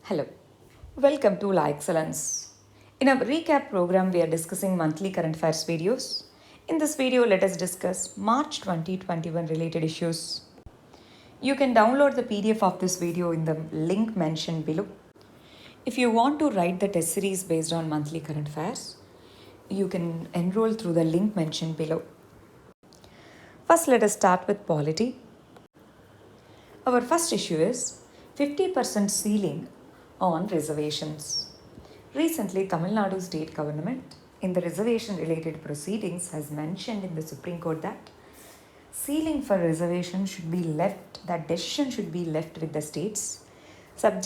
Hello, welcome to La Excellence. In our recap program, we are discussing monthly current affairs videos. In this video, let us discuss March 2021 related issues. You can download the PDF of this video in the link mentioned below. If you want to write the test series based on monthly current affairs, you can enroll through the link mentioned below. First, let us start with polity. Our first issue is 50% ceiling on reservations. Recently, Tamil Nadu state government in the reservation related proceedings has mentioned in the Supreme Court that ceiling for reservation should be left, that decision should be left with the states, left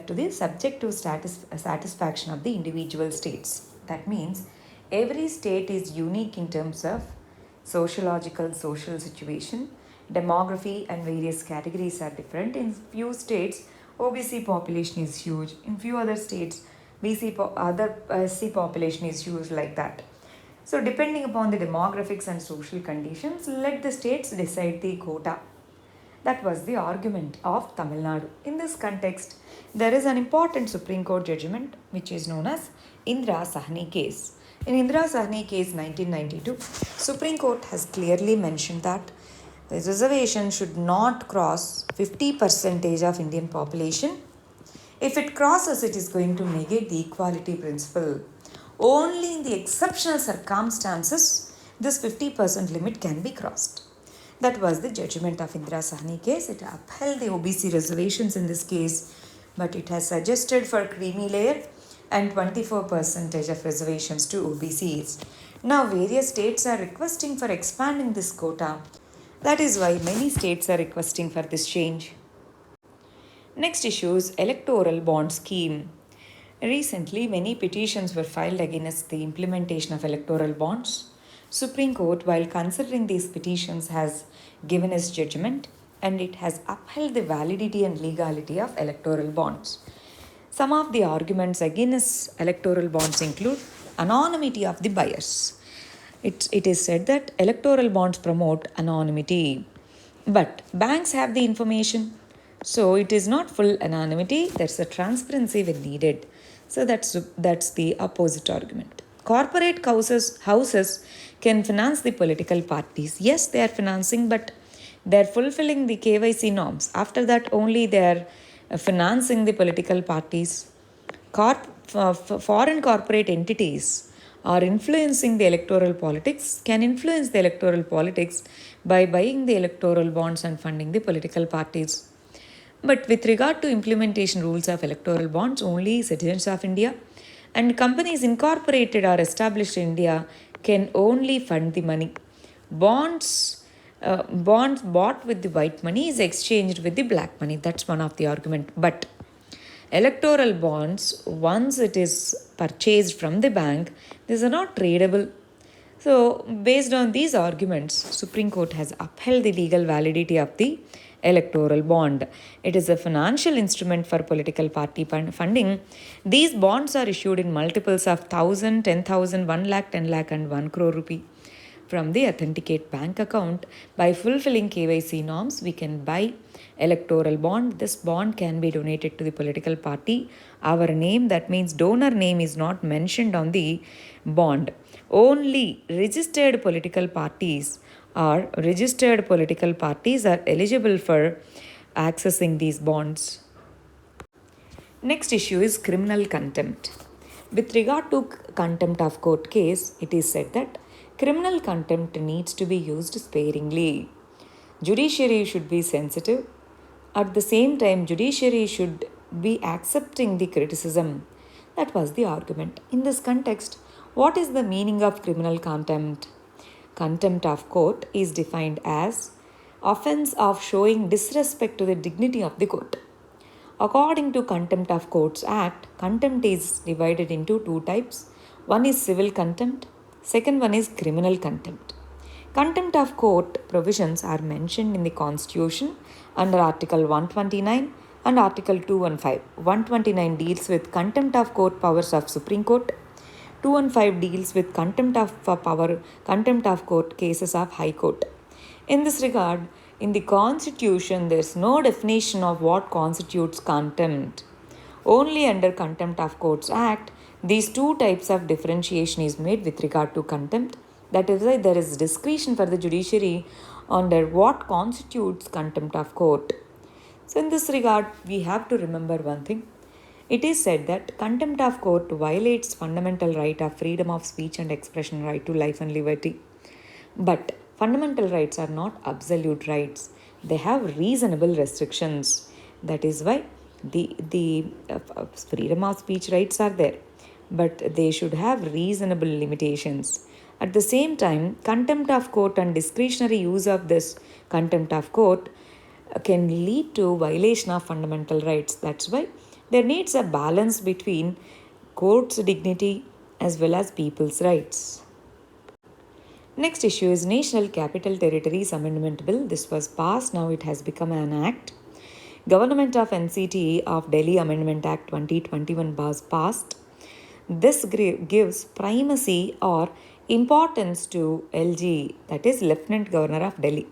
to the subjective satisfaction of the individual states. That means every state is unique in terms of social situation, demography and various categories are different. In few states, OBC population is huge. In few other states, SC population is huge, like that. So depending upon the demographics and social conditions, let the states decide the quota. That was the argument of Tamil Nadu. In this context, there is an important Supreme Court judgment which is known as Indira Sahni case. In Indira Sahni case 1992, Supreme Court has clearly mentioned that the reservation should not cross 50% of Indian population. If it crosses, it is going to negate the equality principle. Only in the exceptional circumstances, this 50% limit can be crossed. That was the judgment of Indira Sahni case. It upheld the OBC reservations in this case, but it has suggested for creamy layer and 24% of reservations to OBCs. Now, various states are requesting for expanding this quota. That is why many states are requesting for this change. Next issue is electoral bond scheme. Recently, many petitions were filed against the implementation of electoral bonds. Supreme Court, while considering these petitions, has given its judgment and it has upheld the validity and legality of electoral bonds. Some of the arguments against electoral bonds include anonymity of the buyers. It is said that electoral bonds promote anonymity, but banks have the information, so it is not full anonymity. There's a transparency when needed. So that's the opposite argument. Corporate houses can finance the political parties. Yes, they are financing, but they're fulfilling the KYC norms. After that, only they are financing the political parties. Foreign corporate entities are influencing the electoral politics, can influence the electoral politics by buying the electoral bonds and funding the political parties. But with regard to implementation rules of electoral bonds, only citizens of India and companies incorporated or established in India can only fund the money. Bonds bought with the white money is exchanged with the black money. That's one of the argument. But electoral bonds, once it is purchased from the bank, these are not tradable. So, based on these arguments, Supreme Court has upheld the legal validity of the electoral bond. It is a financial instrument for political party funding. These bonds are issued in multiples of 1,000, 10,000, 1 lakh, 10 lakh and 1 crore rupee. From the authenticate bank account, by fulfilling KYC norms, we can buy electoral bond. This bond can be donated to the political party. Our name, that means donor name, is not mentioned on the bond. Only registered political parties are eligible for accessing these bonds. Next issue is criminal contempt. With regard to contempt of court case, it is said that criminal contempt needs to be used sparingly. Judiciary should be sensitive. At the same time, judiciary should be accepting the criticism. That was the argument. In this context, what is the meaning of criminal contempt? Contempt of court is defined as offense of showing disrespect to the dignity of the court. According to Contempt of Courts Act, contempt is divided into two types. One is civil contempt, second one is criminal contempt. Contempt of court provisions are mentioned in the Constitution under Article 129 and Article 215. 129 deals with contempt of court powers of Supreme Court. 215 deals with contempt of court cases of High Court. In this regard, in the Constitution, there is no definition of what constitutes contempt. Only under Contempt of Courts Act, these two types of differentiation is made with regard to contempt. That is why there is discretion for the judiciary under what constitutes contempt of court. So in this regard, we have to remember one thing. It is said that contempt of court violates fundamental right of freedom of speech and expression, right to life and liberty. But fundamental rights are not absolute rights. They have reasonable restrictions. That is why the freedom of speech rights are there, but they should have reasonable limitations. At the same time, contempt of court and discretionary use of this contempt of court can lead to violation of fundamental rights. That's why there needs a balance between court's dignity as well as people's rights. Next issue is National Capital Territories Amendment Bill. This was passed, now it has become an act. Government of NCT of Delhi Amendment Act 2021 was passed. This gives primacy or importance to LG, that is Lieutenant Governor of Delhi.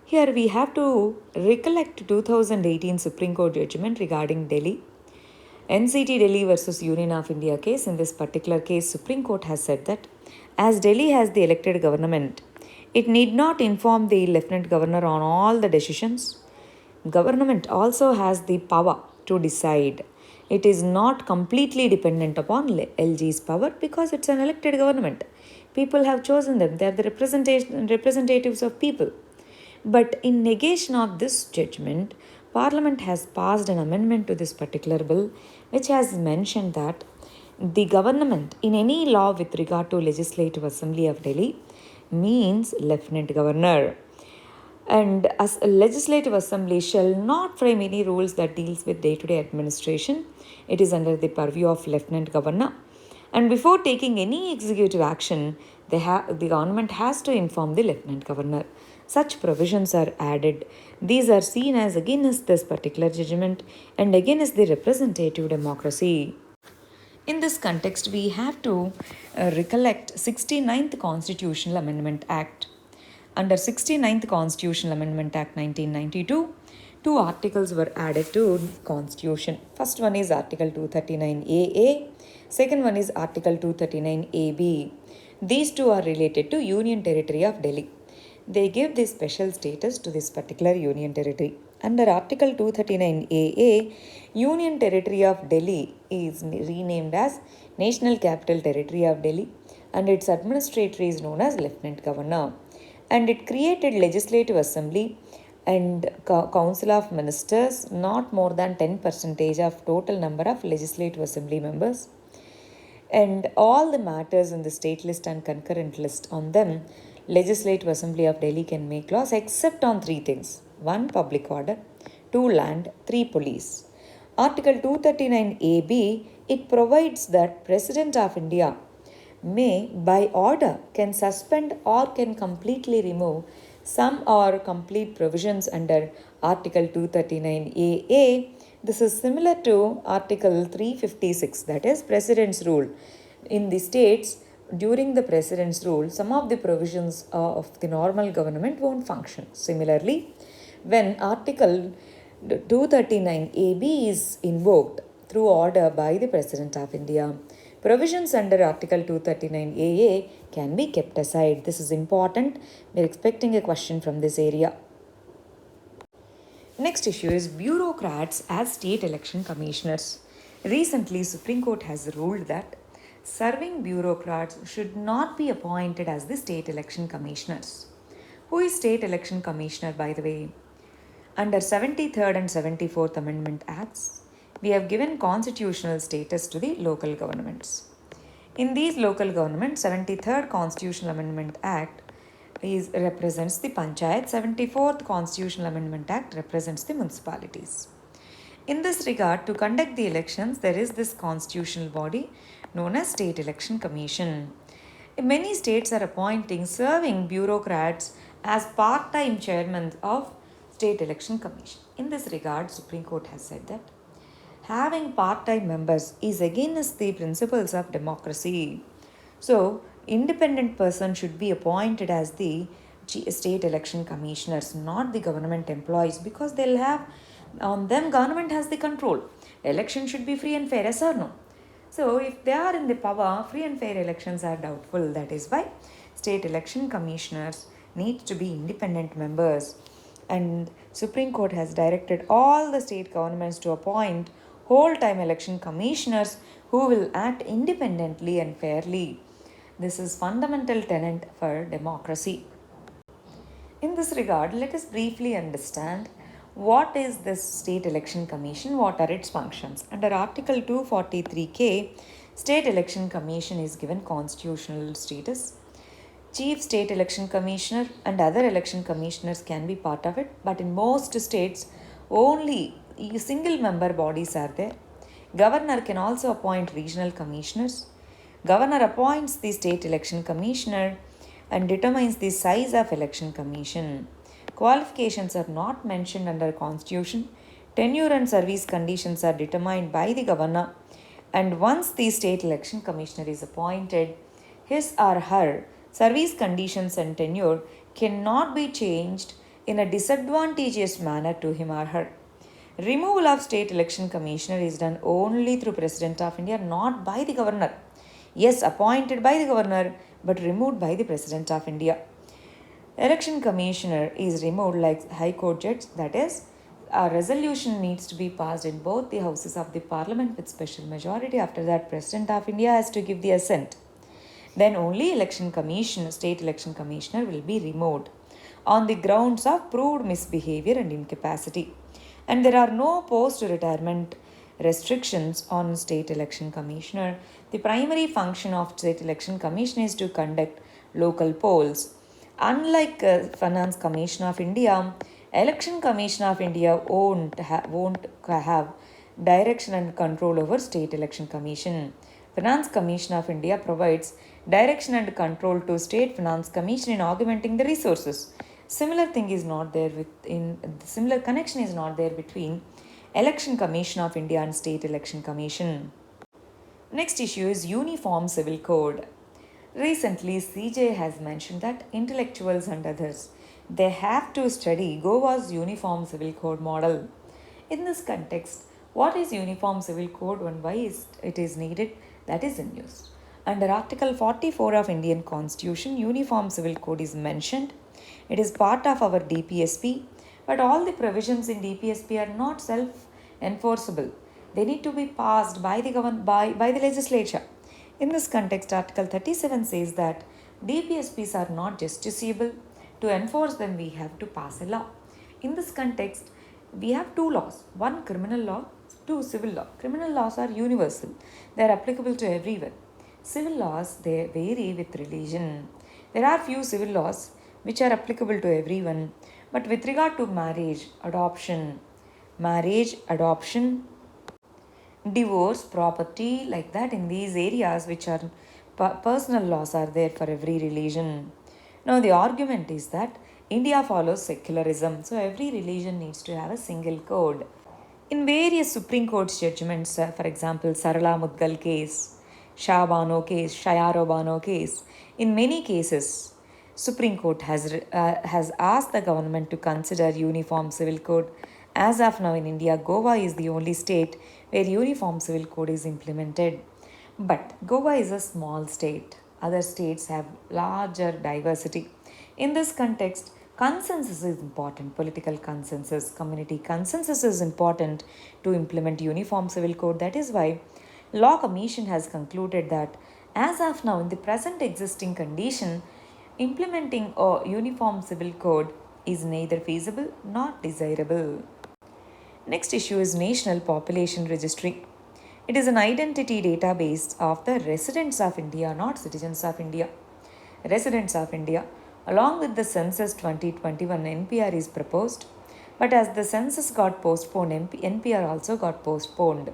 Here we have to recollect 2018 Supreme Court judgment regarding Delhi. NCT Delhi versus Union of India case. In this particular case, Supreme Court has said that as Delhi has the elected government, it need not inform the Lieutenant Governor on all the decisions. Government also has the power to decide. It is not completely dependent upon LG's power because it's an elected government. People have chosen them. They are the representatives of people. But in negation of this judgment, Parliament has passed an amendment to this particular bill which has mentioned that the government in any law with regard to Legislative Assembly of Delhi means Lieutenant Governor. And as a Legislative Assembly shall not frame any rules that deals with day-to-day administration. It is under the purview of Lieutenant Governor. And before taking any executive action, the government has to inform the Lieutenant Governor. Such provisions are added. These are seen as against this particular judgment and against the representative democracy. In this context, we have to recollect 69th Constitutional Amendment Act. Under 69th Constitutional Amendment Act 1992, two articles were added to Constitution. First one is Article 239AA. Second one is Article 239AB. These two are related to Union Territory of Delhi. They give this special status to this particular Union Territory. Under Article 239AA, Union Territory of Delhi is renamed as National Capital Territory of Delhi and its administrator is known as Lieutenant Governor. And it created Legislative Assembly and Council of Ministers, not more than 10% of total number of Legislative Assembly members. And all the matters in the state list and concurrent list on them, Legislative Assembly of Delhi can make laws except on three things. 1. Public order. 2. Land. 3. Police. Article 239AB, it provides that President of India may by order can suspend or can completely remove some or complete provisions under Article 239AA. This is similar to Article 356, that is President's Rule. In the states, during the President's Rule, some of the provisions of the normal government won't function. Similarly, when Article 239AB is invoked through order by the President of India, provisions under Article 239AA can be kept aside. This is important. We are expecting a question from this area. Next issue is bureaucrats as state election commissioners. Recently, Supreme Court has ruled that serving bureaucrats should not be appointed as the state election commissioners. Who is state election commissioner, by the way? Under 73rd and 74th Amendment Acts, we have given constitutional status to the local governments. In these local governments, 73rd Constitutional Amendment Act represents the Panchayat, 74th Constitutional Amendment Act represents the municipalities. In this regard, to conduct the elections, there is this constitutional body known as State Election Commission. Many states are appointing serving bureaucrats as part-time chairmen of State Election Commission. In this regard, Supreme Court has said that having part-time members is against the principles of democracy. So, independent person should be appointed as the state election commissioners, not the government employees, because they'll have On them, government has the control. Election should be free and fair, yes or no? So, if they are in the power, free and fair elections are doubtful. That is why state election commissioners need to be independent members. And Supreme Court has directed all the state governments to appoint whole-time election commissioners who will act independently and fairly. This is fundamental tenet for democracy. In this regard, let us briefly understand what is this State Election Commission, what are its functions. Under Article 243K, State Election Commission is given constitutional status. Chief State Election Commissioner and other election commissioners can be part of it, but in most states, only single member bodies are there. Governor can also appoint regional commissioners. Governor appoints the State Election Commissioner and determines the size of election commission. Qualifications are not mentioned under constitution. Tenure and service conditions are determined by the governor, and once the state election commissioner is appointed, his or her service conditions and tenure cannot be changed in a disadvantageous manner to him or her. Removal of state election commissioner is done only through President of India, not by the governor. Yes, appointed by the governor, but removed by the President of India. Election commissioner is removed like High Court judge, that is, a resolution needs to be passed in both the houses of the parliament with special majority. After that, President of India has to give the assent. Then only state election commissioner will be removed on the grounds of proved misbehavior and incapacity. And there are no post-retirement restrictions on state election commissioner. The primary function of state election commission is to conduct local polls. Unlike Finance Commission of India, Election Commission of India won't have direction and control over State Election Commission. Finance Commission of India provides direction and control to State Finance Commission in augmenting the resources. Similar connection is not there between Election Commission of India and State Election Commission. Next issue is Uniform Civil Code. Recently, CJ has mentioned that intellectuals and others, they have to study Goa's Uniform Civil Code model. In this context, what is Uniform Civil Code and why it is needed? That is in use. Under Article 44 of Indian Constitution, Uniform Civil Code is mentioned. It is part of our DPSP, but all the provisions in DPSP are not self-enforceable. They need to be passed by the legislature. In this context, Article 37 says that DPSPs are not justiciable. To enforce them, we have to pass a law. In this context, we have two laws. One, criminal law, two, civil law. Criminal laws are universal. They are applicable to everyone. Civil laws, they vary with religion. There are few civil laws which are applicable to everyone. But with regard to marriage, adoption, divorce, property, like that, in these areas which are personal laws are there for every religion. Now the argument is that India follows secularism, so every religion needs to have a single code. In various Supreme Court judgments, for example, Sarala Mudgal case, Shah Bano case, Shayaro Bano case, in many cases, Supreme Court has asked the government to consider Uniform Civil Code. As of now in India, Goa is the only state where Uniform Civil Code is implemented. But Goa is a small state. Other states have larger diversity. In this context, consensus is important. Political consensus, community consensus is important to implement Uniform Civil Code. That is why Law Commission has concluded that as of now, in the present existing condition, implementing a Uniform Civil Code is neither feasible nor desirable. Next issue is National Population Registry. It is an identity database of the residents of India, not citizens of India. Residents of India, along with the Census 2021, NPR is proposed. But as the census got postponed, NPR also got postponed.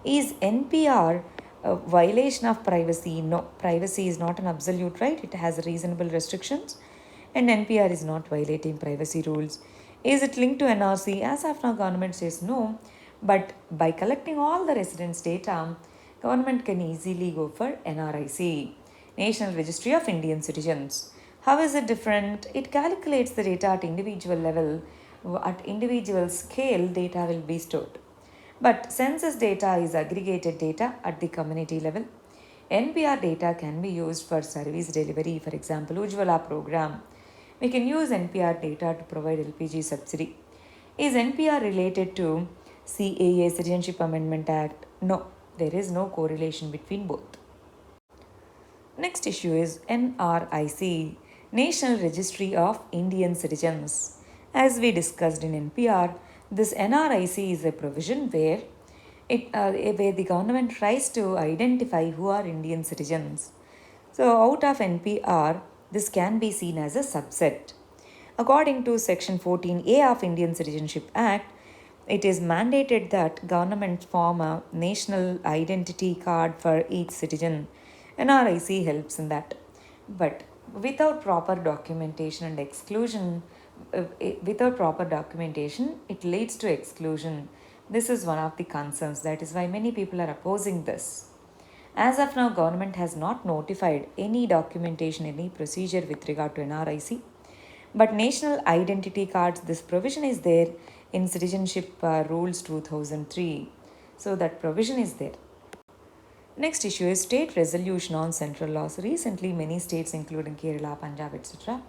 Is NPR a violation of privacy? No, privacy is not an absolute right. It has reasonable restrictions, and NPR is not violating privacy rules. Is it linked to NRC? As of now, government says no. But by collecting all the residents' data, government can easily go for NRIC, National Registry of Indian Citizens. How is it different? It calculates the data at individual level At individual scale, data will be stored. But census data is aggregated data at the community level. NPR data can be used for service delivery, for example, Ujjwala program. We can use NPR data to provide LPG subsidy. Is NPR related to CAA, Citizenship Amendment Act? No, there is no correlation between both. Next issue is NRIC, National Registry of Indian Citizens. As we discussed in NPR, this NRIC is a provision where where the government tries to identify who are Indian citizens. So, out of NPR, this can be seen as a subset. According to Section 14A of Indian Citizenship Act, it is mandated that government form a national identity card for each citizen. NRIC helps in that. But without proper documentation and exclusion, without proper documentation, it leads to exclusion. This is one of the concerns. That is why many people are opposing this. As of now, government has not notified any documentation, any procedure with regard to NRIC. But national identity cards, this provision is there in Citizenship Rules 2003. So that provision is there. Next issue is state resolution on central laws. Recently, many states, including Kerala, Punjab, etc.,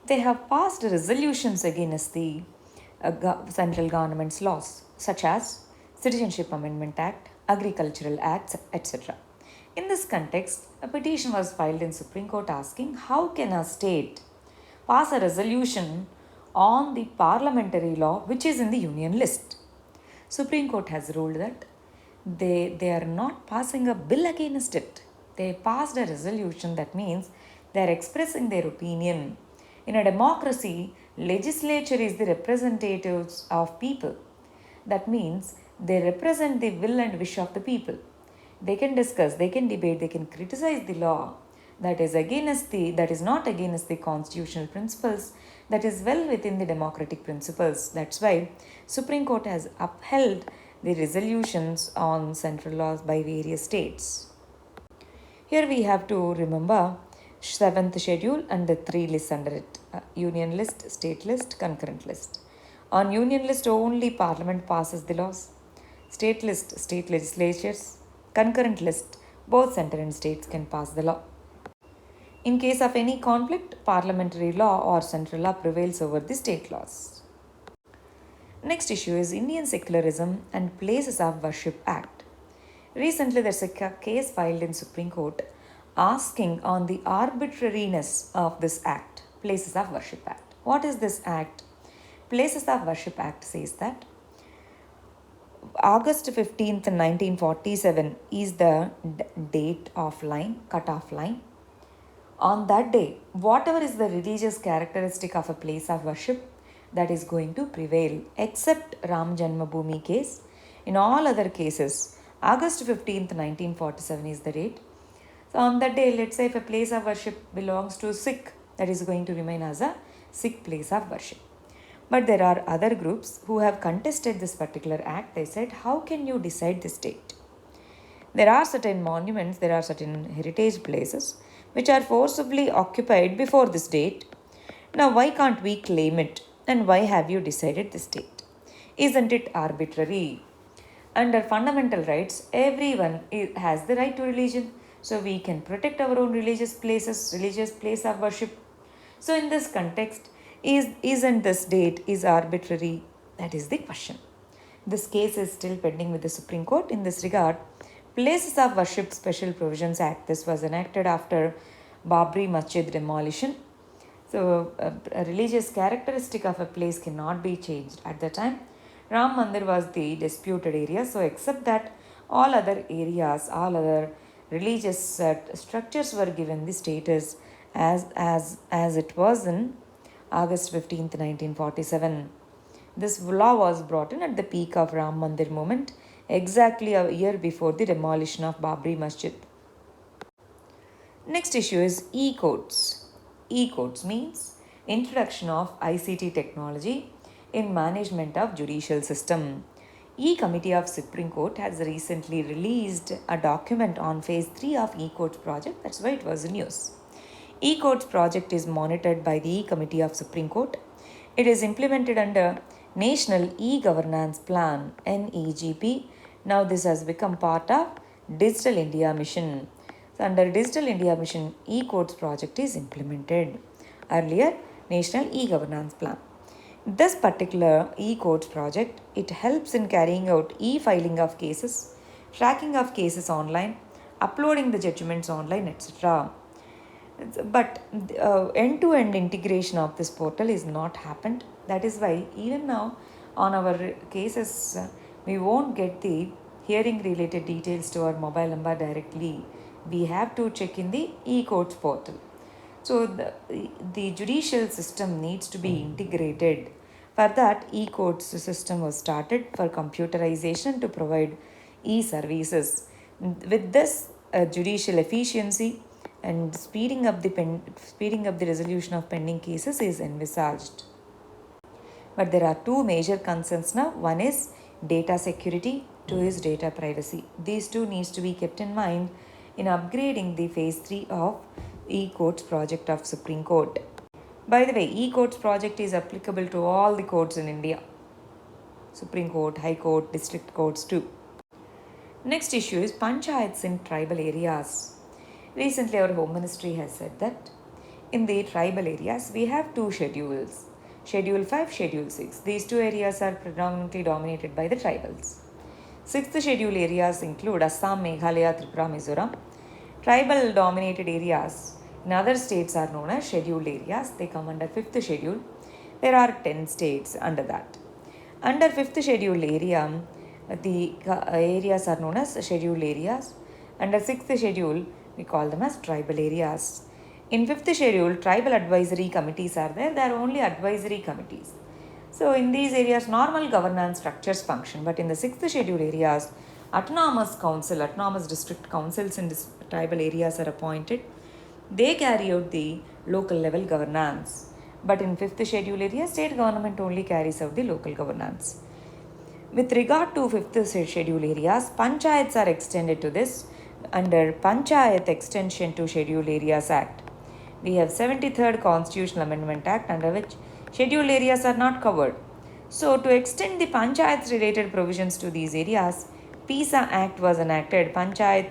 they have passed resolutions against the central government's laws, such as Citizenship Amendment Act, Agricultural Acts, etc. In this context, a petition was filed in Supreme Court asking how can a state pass a resolution on the parliamentary law which is in the union list. Supreme Court has ruled that they are not passing a bill against it. They passed a resolution. That means they are expressing their opinion. In a democracy, legislature is the representatives of people. That means they represent the will and wish of the people. They can discuss, they can debate, they can criticize the law that is not against the constitutional principles, that is well within the democratic principles. That's why Supreme Court has upheld the resolutions on central laws by various states. Here we have to remember 7th schedule and the 3 lists under it: union list, state list, concurrent list. On union list only parliament passes the laws. State list, state legislatures. Concurrent list, both center and states can pass the law. In case of any conflict, parliamentary law or central law prevails over the state laws. Next issue is Indian Secularism and Places of Worship Act. Recently, there's a case filed in Supreme Court asking on the arbitrariness of this act, Places of Worship Act. What is this act? Places of Worship Act says that August 15th, 1947 is the date of line, cut-off line. On that day, whatever is the religious characteristic of a place of worship, that is going to prevail, except Ram Janmabhoomi case. In all other cases, August 15th, 1947 is the date. So on that day, let's say if a place of worship belongs to Sikh, that is going to remain as a Sikh place of worship. But there are other groups who have contested this particular act. They said, how can you decide this date? There are certain monuments, there are certain heritage places which are forcibly occupied before this date. Now, why can't we claim it? And why have you decided this date? Isn't it arbitrary? Under fundamental rights, everyone has the right to religion. So we can protect our own religious places, religious place of worship. So in this context, isn't this date is arbitrary? That is the question. This case is still pending with the Supreme Court. In this regard, Places of Worship Special Provisions Act, this was enacted after Babri Masjid demolition. So a religious characteristic of a place cannot be changed. At the time, Ram Mandir was the disputed area. So except that, all other areas, all other religious structures were given the status as it was in August 15th, 1947. This law was brought in at the peak of Ram Mandir movement, exactly a year before the demolition of Babri Masjid. Next issue is e-courts. E-courts means introduction of ICT technology in management of judicial system. E-Committee of Supreme Court has recently released a document on phase 3 of e-courts project. That's why it was in news. E-courts project is monitored by the E-Committee of Supreme Court. It is implemented under National E-Governance Plan (NEGP). Now this has become part of Digital India Mission. So under Digital India Mission, e-courts project is implemented. Earlier, National E-Governance Plan. This particular e-courts project, it helps in carrying out e-filing of cases, tracking of cases online, uploading the judgments online, etc. But end-to-end integration of this portal is not happened. That is why even now on our cases, we won't get the hearing related details to our mobile number directly. We have to check in the e-courts portal. So the judicial system needs to be integrated. For that, e-courts system was started for computerization to provide e-services. With this, judicial efficiency and speeding up the resolution of pending cases is envisaged. But there are two major concerns now. One is data security, two is data privacy. These two needs to be kept in mind in upgrading the phase 3 of e-courts project of Supreme Court. By the way, e-courts project is applicable to all the courts in India. Supreme Court, High Court, District Courts too. Next issue is panchayats in tribal areas. Recently, our Home Ministry has said that in the tribal areas, we have two schedules, Schedule 5, Schedule 6. These two areas are predominantly dominated by the tribals. Sixth schedule areas include Assam, Meghalaya, Tripura, Mizoram. Tribal dominated areas in other states are known as scheduled areas. They come under 5th schedule. There are 10 states under that. Under 5th schedule area, the areas are known as scheduled areas. Under 6th schedule, we call them as tribal areas. In 5th schedule, tribal advisory committees are there. They are only advisory committees. So in these areas, normal governance structures function. But in the 6th schedule areas, autonomous council, autonomous district councils in this tribal areas are appointed. They carry out the local level governance. But in 5th schedule areas, state government only carries out the local governance. With regard to 5th schedule areas, panchayats are extended to this under Panchayat Extension to Schedule Areas Act. We have 73rd Constitutional Amendment Act under which scheduled areas are not covered. So to extend the panchayats related provisions to these areas, PISA Act was enacted, Panchayat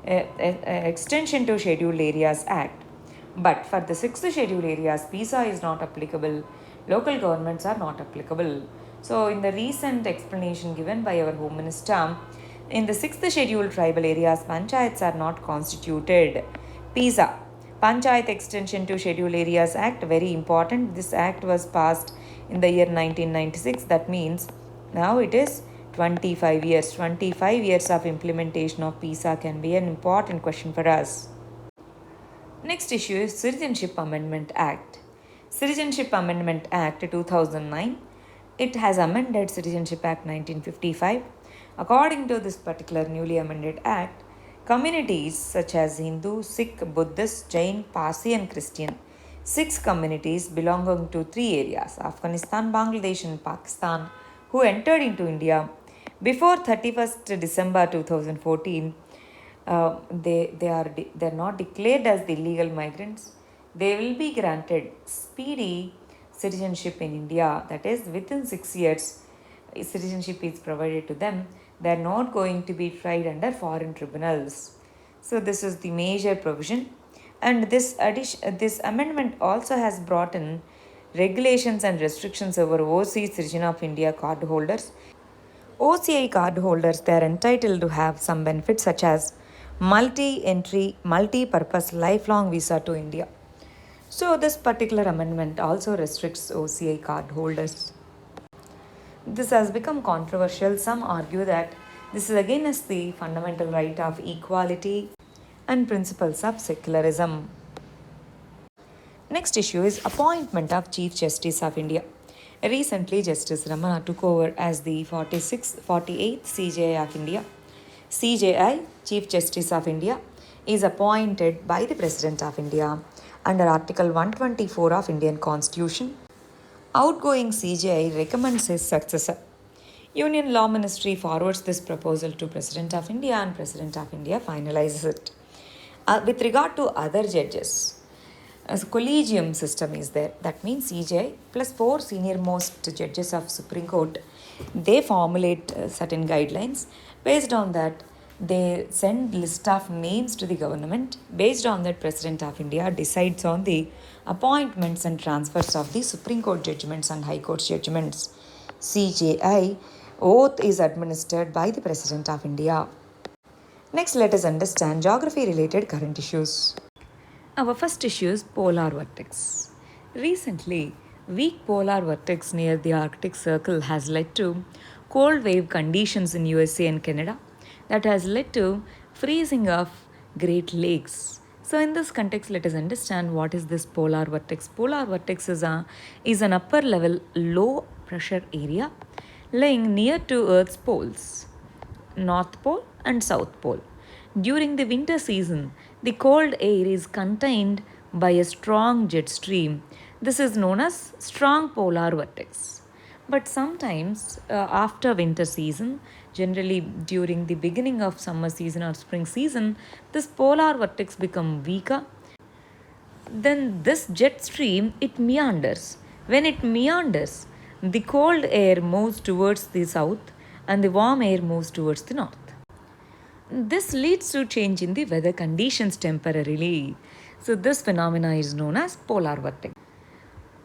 Extension to Scheduled Areas Act. But for the 6th schedule areas, PISA is not applicable, local governments are not applicable. So in the recent explanation given by our Home Minister, in the 6th schedule tribal areas, panchayats are not constituted. PISA, Panchayat Extension to Schedule Areas Act, very important. This act was passed in the year 1996. That means now it is 25 years. 25 years of implementation of PISA can be an important question for us. Next issue is Citizenship Amendment Act. Citizenship Amendment Act 2009. It has amended Citizenship Act 1955. According to this particular newly amended act, communities such as Hindu, Sikh, Buddhist, Jain, Parsi and Christian, 6 communities belonging to 3 areas, Afghanistan, Bangladesh and Pakistan, who entered into India before 31st December 2014, they're not declared as the illegal migrants. They will be granted speedy citizenship in India, that is within 6 years citizenship is provided to them. They are not going to be tried under foreign tribunals. So this is the major provision, and this amendment also has brought in regulations and restrictions over overseas citizen of India card holders. OCI card holders, they are entitled to have some benefits such as multi-entry, multi-purpose lifelong visa to India. So this particular amendment also restricts OCI card holders. This has become controversial. Some argue that this is against the fundamental right of equality and principles of secularism. Next issue is appointment of Chief Justice of India. Recently, Justice Ramana took over as the 48th CJI of India. CJI, Chief Justice of India, is appointed by the President of India under Article 124 of Indian Constitution. Outgoing CJI recommends his successor. Union Law Ministry forwards this proposal to President of India and President of India finalizes it. With regard to other judges, as a collegium system is there. That means CJ plus four senior most judges of Supreme Court. They formulate certain guidelines. Based on that, they send list of names to the government. Based on that, President of India decides on the appointments and transfers of the Supreme Court judgments and High Court judgments. CJI oath is administered by the President of India. Next, let us understand geography related current issues. Our first issue is polar vortex. Recently, weak polar vortex near the Arctic Circle has led to cold wave conditions in USA and Canada that has led to freezing of Great Lakes. So in this context, let us understand what is this polar vortex. Polar vortex is an upper level low pressure area lying near to Earth's poles, North Pole and South Pole. During the winter season, the cold air is contained by a strong jet stream. This is known as strong polar vortex. But sometimes after winter season, generally during the beginning of summer season or spring season, this polar vortex become weaker. Then this jet stream, it meanders. When it meanders, the cold air moves towards the south and the warm air moves towards the north. This leads to change in the weather conditions temporarily. So this phenomena is known as polar vortex.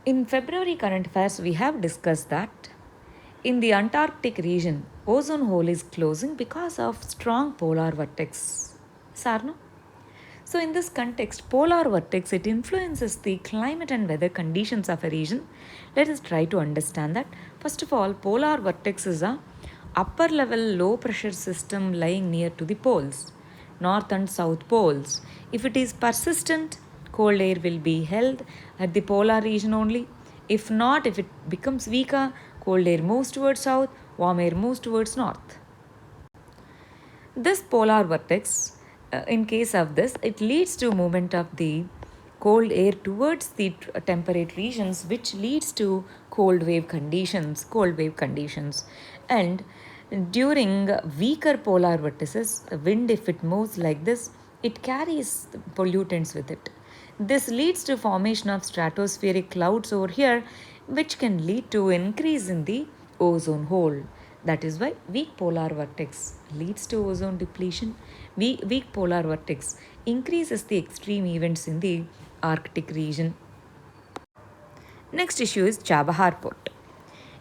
In February current affairs, we have discussed that in the Antarctic region, ozone hole is closing because of strong polar vortex. Sarno? So in this context, polar vortex, it influences the climate and weather conditions of a region. Let us try to understand that. First of all, polar vortex is a upper level low pressure system lying near to the poles, north and south poles. If it is persistent, cold air will be held at the polar region only. If not, if it becomes weaker, cold air moves towards south, warm air moves towards north. This polar vortex, in case of this, it leads to movement of the cold air towards the temperate regions, which leads to cold wave conditions. And during weaker polar vortices, wind, if it moves like this, it carries pollutants with it. This leads to formation of stratospheric clouds over here, which can lead to increase in the ozone hole. That is why weak polar vortex leads to ozone depletion. Weak polar vortex increases the extreme events in the Arctic region. Next issue is Chabahar Port.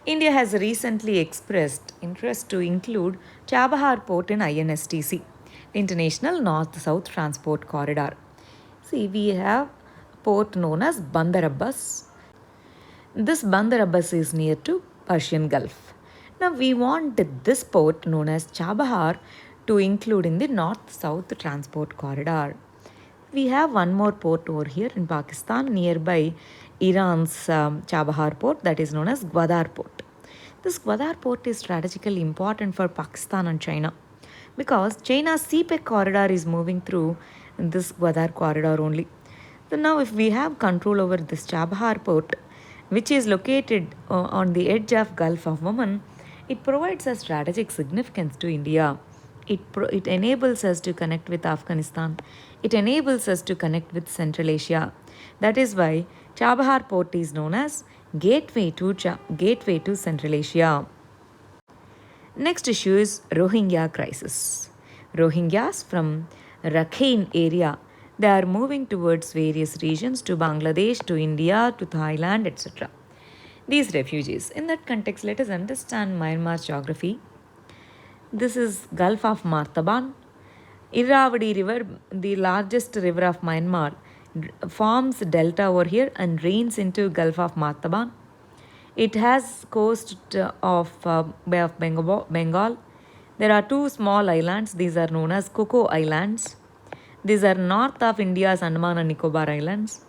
India has recently expressed interest to include Chabahar Port in INSTC, International North-South Transport Corridor. See, we have a port known as Bandar Abbas. This Bandar Abbas is near to Persian Gulf. Now we want this port known as Chabahar to include in the North-South Transport Corridor. We have one more port over here in Pakistan nearby Iran's Chabahar port, that is known as Gwadar port. This Gwadar port is strategically important for Pakistan and China because China's CPEC corridor is moving through this Gwadar corridor only. So now if we have control over this Chabahar port, which is located on the edge of Gulf of Oman, it provides a strategic significance to India. It enables us to connect with Afghanistan. It enables us to connect with Central Asia. That is why Chabahar port is known as gateway to Central Asia. Next issue is Rohingya crisis. Rohingyas from Rakhine area, they are moving towards various regions, to Bangladesh, to India, to Thailand, etc. These refugees. In that context, let us understand Myanmar's geography. This is Gulf of Martaban. Irrawaddy River, the largest river of Myanmar, forms delta over here and drains into Gulf of Martaban. It has coast of Bay of Bengal. There are two small islands. These are known as Coco Islands. These are north of India's Andaman and Nicobar Islands.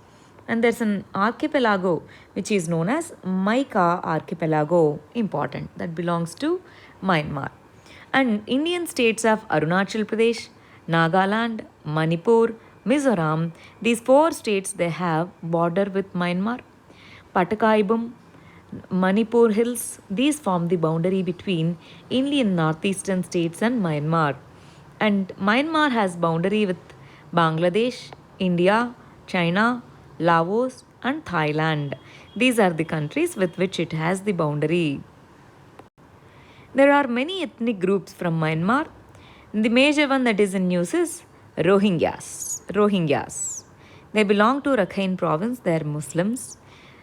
And there's an archipelago which is known as Mica Archipelago, important, that belongs to Myanmar. And Indian states of Arunachal Pradesh, Nagaland, Manipur, Mizoram, these four states, they have border with Myanmar. Patakaibum, Manipur Hills, these form the boundary between Indian northeastern states and Myanmar. And Myanmar has boundary with Bangladesh, India, China, Laos, and Thailand. These are the countries with which it has the boundary. There are many ethnic groups from Myanmar. The major one that is in news is Rohingyas. Rohingyas. They belong to Rakhine province. They are Muslims.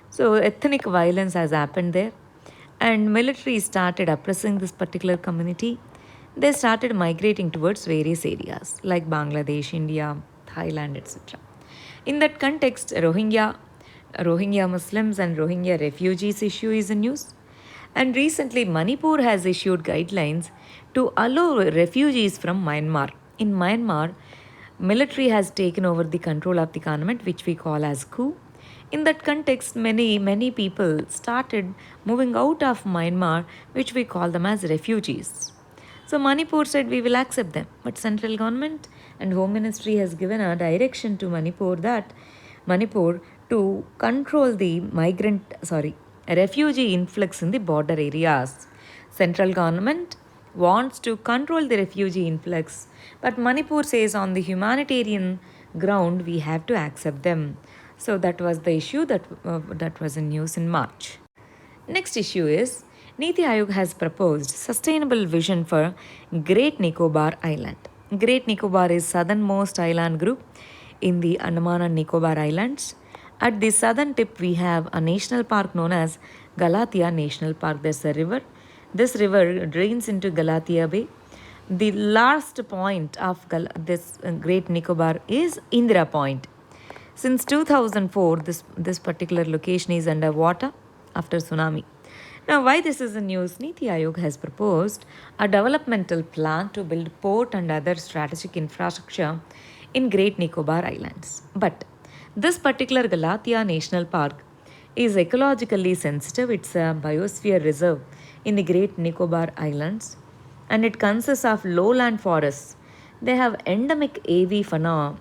So ethnic violence has happened there, and military started oppressing this particular community. They started migrating towards various areas like Bangladesh, India, Thailand, etc. In that context, Rohingya Muslims and Rohingya refugees issue is in news. And recently, Manipur has issued guidelines to allow refugees from Myanmar. In Myanmar, military has taken over the control of the government, which we call as coup. In that context, many people started moving out of Myanmar, which we call them as refugees. So Manipur said we will accept them, but central government and Home Ministry has given a direction to Manipur to control the refugee influx in the border areas. Central government wants to control the refugee influx, but Manipur says on the humanitarian ground we have to accept them. So that was the issue that was in news in March. Next issue is Niti Aayog has proposed sustainable vision for Great Nicobar Island. Great Nicobar is southernmost island group in the Andaman and Nicobar Islands. At the southern tip, we have a national park known as Galathea National Park. There's a river. This river drains into Galathea Bay. The last point of this Great Nicobar is Indira Point. Since 2004, this particular location is underwater after tsunami. Now, why this is in news? Niti Aayog has proposed a developmental plan to build port and other strategic infrastructure in Great Nicobar Islands. But this particular Galathea National Park is ecologically sensitive. It's a biosphere reserve in the Great Nicobar Islands, and it consists of lowland forests. They have endemic AV fauna,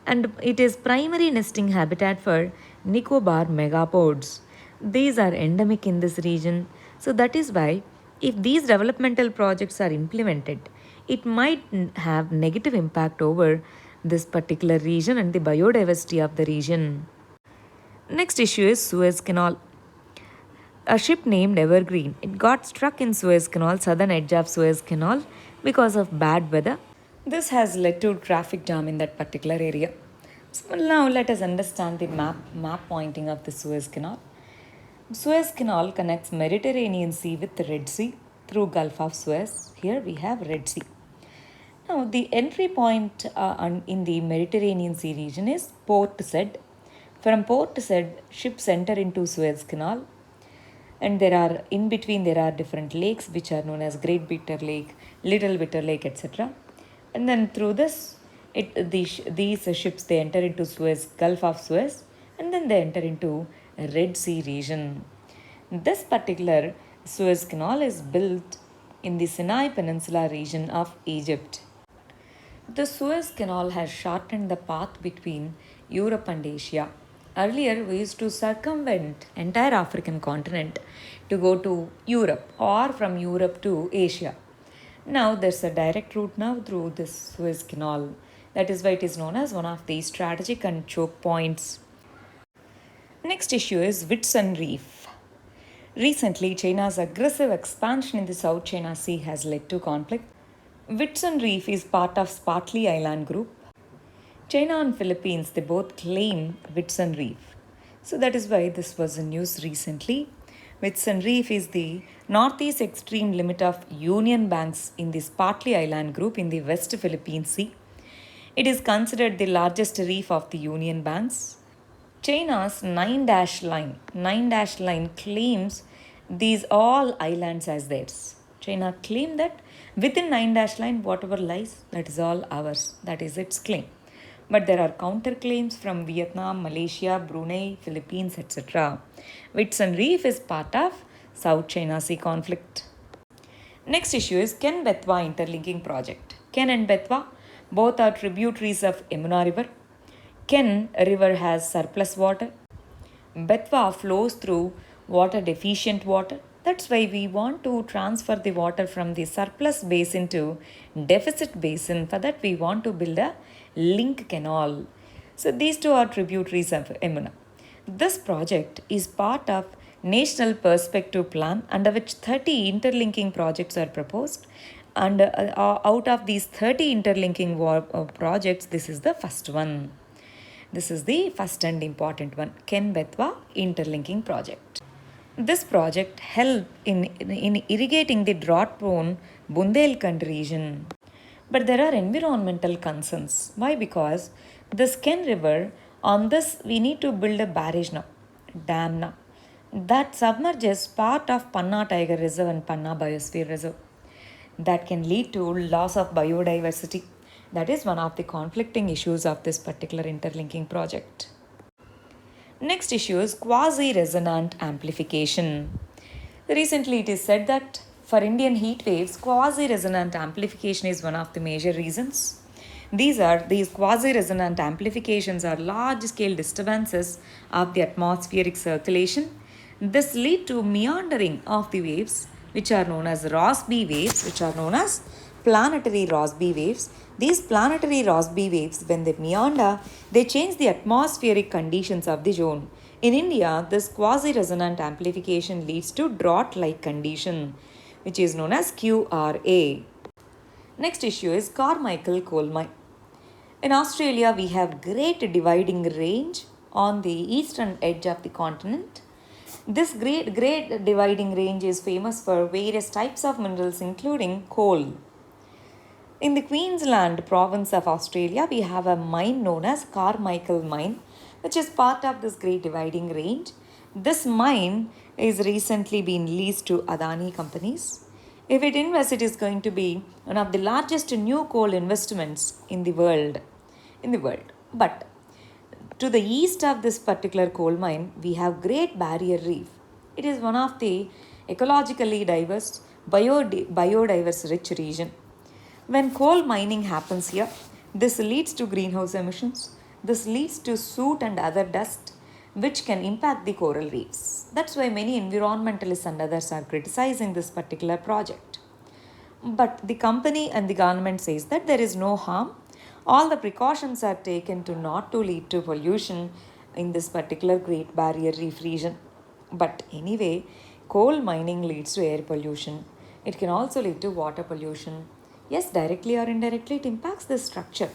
and it is primary nesting habitat for Nicobar megapods. These are endemic in this region, so that is why if these developmental projects are implemented, it might have negative impact over this particular region and the biodiversity of the region. Next issue is Suez Canal. A ship named Evergreen, it got struck in Suez Canal, southern edge of Suez Canal, because of bad weather. This has led to traffic jam in that particular area. So now let us understand the map pointing of the Suez Canal. Suez Canal connects Mediterranean Sea with the Red Sea through Gulf of Suez. Here we have Red Sea. Now the entry point in the Mediterranean Sea region is Port Said. From Port Said, ships enter into Suez Canal, and in between there are different lakes which are known as Great Bitter Lake, Little Bitter Lake, etc. And then through this, these ships they enter into Gulf of Suez, and then they enter into Red Sea region. This particular Suez Canal is built in the Sinai Peninsula region of Egypt. The Suez Canal has shortened the path between Europe and Asia. Earlier, we used to circumvent entire African continent to go to Europe or from Europe to Asia. Now there's a direct route now through this Suez Canal. That is why it is known as one of the strategic and choke points. Next issue is Whitsun Reef. Recently, China's aggressive expansion in the South China Sea has led to conflict. Whitsun Reef is part of Spratly Island Group. China and Philippines, they both claim Whitsun Reef. So that is why this was in news recently. Whitsun Reef is the northeast extreme limit of Union Banks in the Spratly Island Group in the West Philippine Sea. It is considered the largest reef of the Union Banks. China's nine dash line claims these all islands as theirs. China claimed that within 9 dash line, whatever lies, that is all ours. That is its claim. But there are counterclaims from Vietnam, Malaysia, Brunei, Philippines, etc. Whitsun Reef is part of South China Sea conflict. Next issue is Ken Betwa interlinking project. Ken and Betwa both are tributaries of Yamuna River. Ken River has surplus water. Betwa flows through water deficient water. That's why we want to transfer the water from the surplus basin to deficit basin. For that, we want to build a link canal. So these two are tributaries of Yamuna. This project is part of National Perspective Plan, under which 30 interlinking projects are proposed. And out of these 30 interlinking projects, this is the first one. This is the first and important one, Ken Betwa interlinking project. This project helped in irrigating the drought-prone Bundelkhand region. But there are environmental concerns. Why? Because the Ken River, on this we need to build a barrage now, dam now, that submerges part of Panna Tiger Reserve and Panna Biosphere Reserve. That can lead to loss of biodiversity. That is one of the conflicting issues of this particular interlinking project. Next issue is quasi-resonant amplification. Recently it is said that for Indian heat waves, quasi-resonant amplification is one of the major reasons. These quasi-resonant amplifications are large-scale disturbances of the atmospheric circulation. This lead to meandering of the waves, which are known as Rossby waves, which are known as planetary Rossby waves. These planetary Rossby waves, when they meander, they change the atmospheric conditions of the zone. In India, this quasi-resonant amplification leads to drought-like condition, which is known as QRA. Next issue is Carmichael coal mine. In Australia, we have great dividing range on the eastern edge of the continent. This great dividing range is famous for various types of minerals, including coal. In the Queensland province of Australia, we have a mine known as Carmichael mine, which is part of this great dividing range. This mine is recently been leased to Adani companies. If it invests, it is going to be one of the largest new coal investments in the world. But to the east of this particular coal mine, we have Great Barrier Reef. It is one of the ecologically diverse, biodiverse rich region. When coal mining happens here, this leads to greenhouse emissions. This leads to soot and other dust, which can impact the coral reefs. That's why many environmentalists and others are criticizing this particular project. But the company and the government says that there is no harm. All the precautions are taken to not to lead to pollution in this particular Great Barrier Reef region. But anyway, coal mining leads to air pollution. It can also lead to water pollution. Yes, directly or indirectly, it impacts the structure.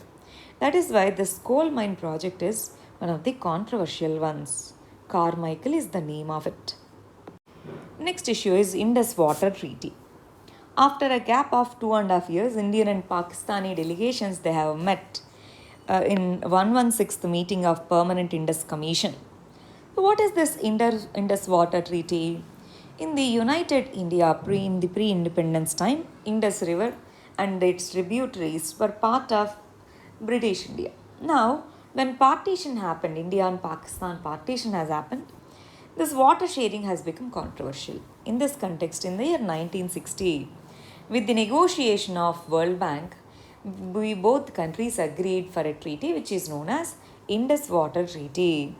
That is why this coal mine project is one of the controversial ones. Carmichael is the name of it. Next issue is Indus Water Treaty. After a gap of 2.5 years, Indian and Pakistani delegations, they have met in 116th meeting of Permanent Indus Commission. So what is this Indus Water Treaty? In the United India, in the pre-independence time, Indus River and its tributaries were part of British India. Now, when partition happened, India and Pakistan partition has happened, this water sharing has become controversial. In this context, in the year 1960, with the negotiation of World Bank, both countries agreed for a treaty which is known as Indus Water Treaty.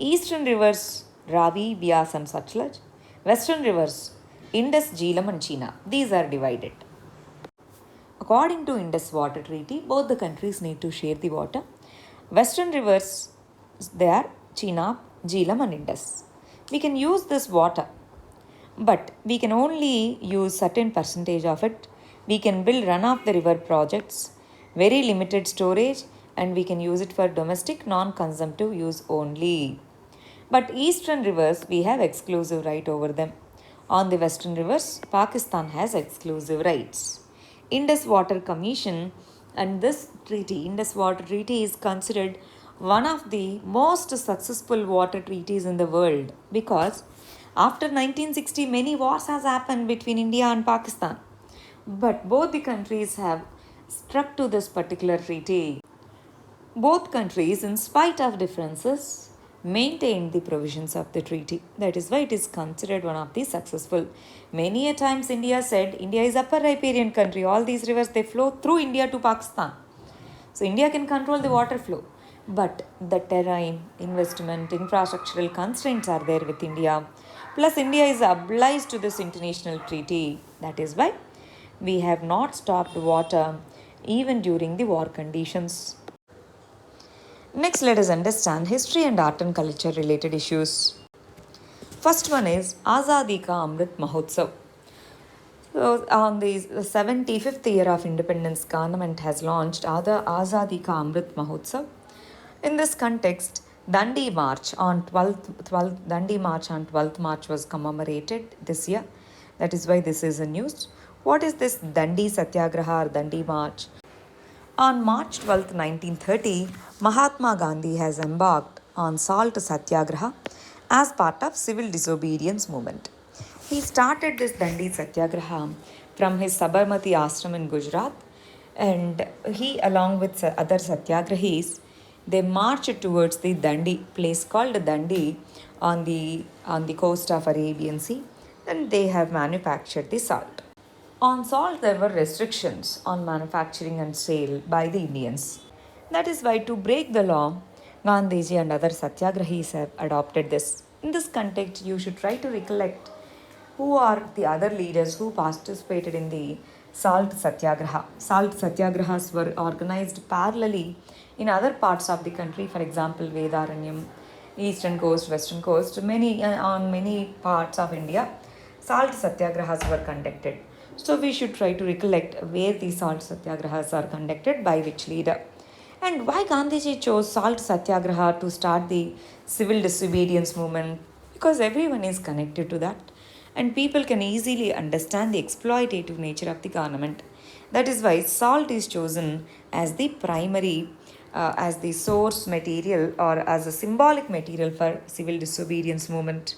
Eastern rivers Ravi, Bias and Sutlej. Western rivers Indus, Jhelum and Chena. These are divided. According to Indus Water Treaty, both the countries need to share the water. Western rivers, they are Chenab, Jhelum and Indus. We can use this water, but we can only use certain percentage of it. We can build run-of-the-river projects, very limited storage, and we can use it for domestic non-consumptive use only. But eastern rivers, we have exclusive right over them. On the western rivers, Pakistan has exclusive rights. Indus Water Commission and this treaty, Indus Water Treaty, is considered one of the most successful water treaties in the world, because after 1960 many wars has happened between India and Pakistan, but both the countries have stuck to this particular treaty. Both countries, in spite of differences, maintained the provisions of the treaty. That is why it is considered one of the successful. Many a times India said India is upper riparian country. All these rivers, they flow through India to Pakistan. So India can control the water flow. But the terrain, investment, infrastructural constraints are there with India. Plus India is obliged to this international treaty. That is why we have not stopped water even during the war conditions. Next, let us understand history and art and culture related issues. First one is Azadi Ka Amrit Mahotsav. So, on the 75th year of independence, government has launched Azadi Ka Amrit Mahotsav. In this context, Dandi March on 12th March was commemorated this year. That is why this is a news. What is this Dandi Satyagraha or Dandi March? On March 12, 1930, Mahatma Gandhi has embarked on Salt Satyagraha as part of civil disobedience movement. He started this Dandi Satyagraha from his Sabarmati ashram in Gujarat, and he, along with other Satyagrahis, they marched towards the Dandi place called Dandi on the coast of Arabian Sea, and they have manufactured the salt. On salt, there were restrictions on manufacturing and sale by the Indians. That is why, to break the law, Gandhiji and other Satyagrahis have adopted this. In this context, you should try to recollect who are the other leaders who participated in the Salt Satyagraha. Salt Satyagrahas were organized parallelly in other parts of the country, for example, Vedaranyam, eastern coast, western coast, on many parts of India, salt satyagrahas were conducted. So we should try to recollect where these salt satyagrahas are conducted, by which leader. And why Gandhiji chose salt satyagraha to start the civil disobedience movement? Because everyone is connected to that, and people can easily understand the exploitative nature of the government. That is why salt is chosen as the primary, as the source material or as a symbolic material for civil disobedience movement.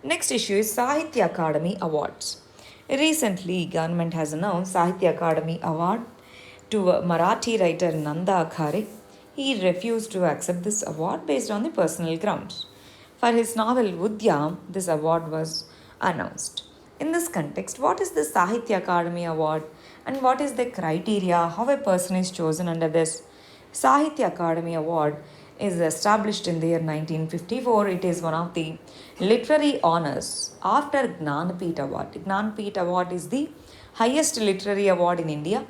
Next issue is Sahitya Akademi Awards. Recently, government has announced Sahitya Akademi Award to a Marathi writer Nanda Akhare. He refused to accept this award based on the personal grounds. For his novel Udya, this award was announced. In this context, what is the Sahitya Akademi Award and what is the criteria, how a person is chosen under this? Sahitya Akademi Award is established in the year 1954. It is one of the literary honors after Gnanpith Award. Gnanpith Award is the highest literary award in India.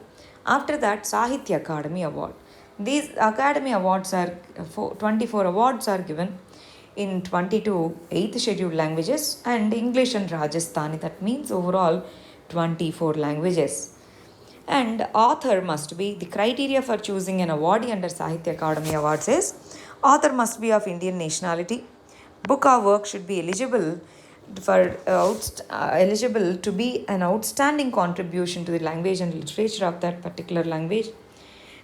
After that, Sahitya Akademi Award. These Academy Awards are 24 awards are given in 22 8th scheduled languages and English and Rajasthani. That means overall 24 languages. And author must be, the criteria for choosing an awardee under Sahitya Akademi Awards is author must be of Indian nationality, book or work should be eligible to be an outstanding contribution to the language and literature of that particular language,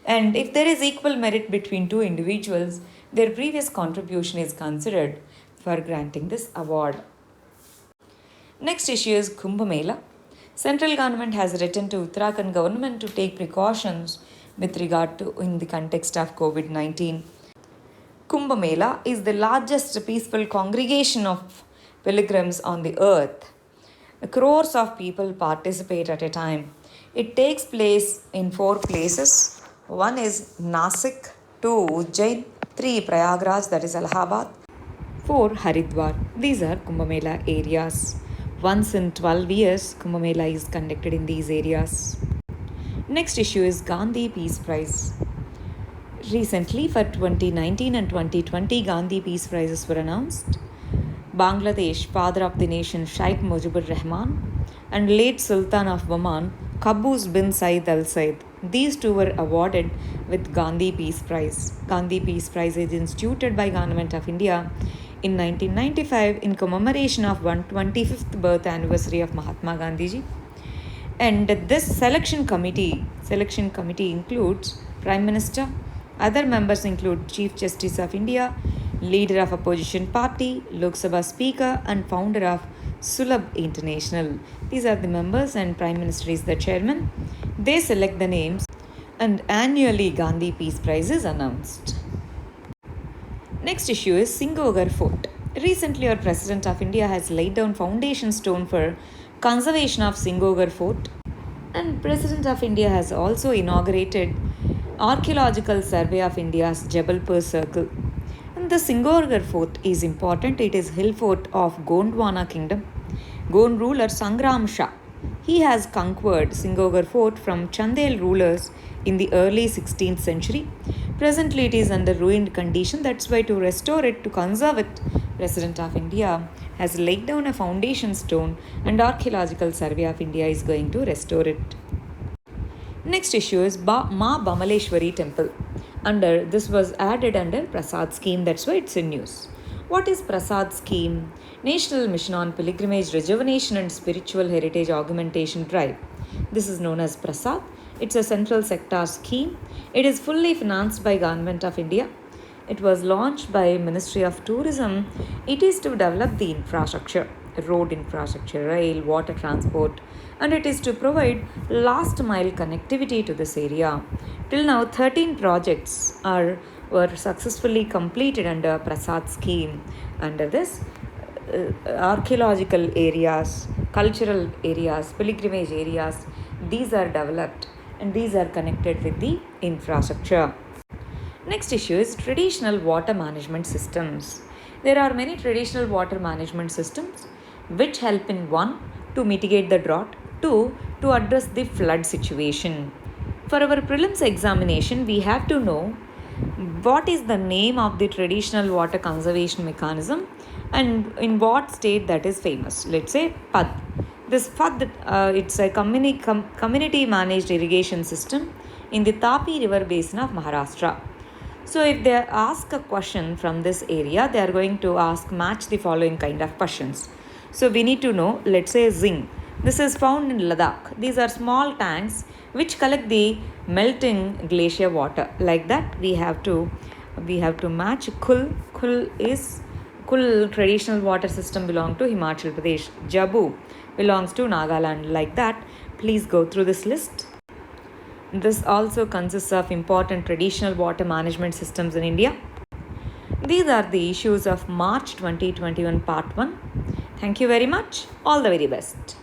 and if there is equal merit between two individuals, their previous contribution is considered for granting this award. Next issue is Kumbh Mela. Central government has written to Uttarakhand government to take precautions with regard to in the context of COVID-19. Kumbh Mela is the largest peaceful congregation of pilgrims on the earth. Crores of people participate at a time. It takes place in 4 places. One is Nasik, 2 Ujjain, 3 Prayagraj, that is Allahabad, 4 Haridwar. These are Kumbh Mela areas. Once in 12 years, Kumbh Mela is conducted in these areas. Next issue is Gandhi Peace Prize. Recently, for 2019 and 2020, Gandhi Peace Prizes were announced. Bangladesh, father of the nation Sheikh Mujibur Rahman, and late Sultan of Oman, Qaboos bin Said Al Said. These two were awarded with Gandhi Peace Prize. Gandhi Peace Prize is instituted by Government of India in 1995 in commemoration of 125th birth anniversary of Mahatma Gandhiji. And this selection committee includes Prime Minister. Other members include Chief Justice of India, leader of opposition party, Lok Sabha Speaker, and founder of Sulabh International. These are the members, and Prime Minister is the chairman. They select the names, and annually Gandhi Peace Prize is announced. Next issue is Singhogar Fort. Recently, our President of India has laid down foundation stone for conservation of Singhogar Fort, and President of India has also inaugurated Archaeological Survey of India's Jabalpur Circle. And the Singhogar Fort is important. It is hill fort of Gondwana Kingdom. Gond ruler Sangram Shah. He has conquered Singhogar Fort from Chandel rulers in the early 16th century. Presently, it is under ruined condition. That's why to restore it, to conserve it, President of India has laid down a foundation stone, and Archaeological Survey of India is going to restore it. Next issue is Ma Bamaleshwari Temple. This was added under Prasad scheme. That's why it's in news. What is Prasad scheme? National Mission on Pilgrimage Rejuvenation and Spiritual Heritage Augmentation Drive. This is known as Prasad. It's a central sector scheme. It is fully financed by Government of India. It was launched by Ministry of Tourism. It is to develop the infrastructure, road infrastructure, rail, water transport, and it is to provide last mile connectivity to this area. Till now, 13 projects were successfully completed under Prasad scheme. Under this, archaeological areas, cultural areas, pilgrimage areas, these are developed and these are connected with the infrastructure. Next issue is traditional water management systems. There are many traditional water management systems which help in one, to mitigate the drought, two, to address the flood situation. For our prelims examination, we have to know what is the name of the traditional water conservation mechanism and in what state that is famous. Let's say PAD. This PAD, it's a community managed irrigation system in the Tapi river basin of Maharashtra. So if they ask a question from this area, they are going to match the following kind of questions. So we need to know, let's say zinc. This is found in Ladakh. These are small tanks which collect the melting glacier water. Like that, we have to match Kul. Kul traditional water system belong to Himachal Pradesh. Jabu belongs to Nagaland. Like that, please go through this list. This also consists of important traditional water management systems in India. These are the issues of March 2021 Part 1. Thank you very much. All the very best.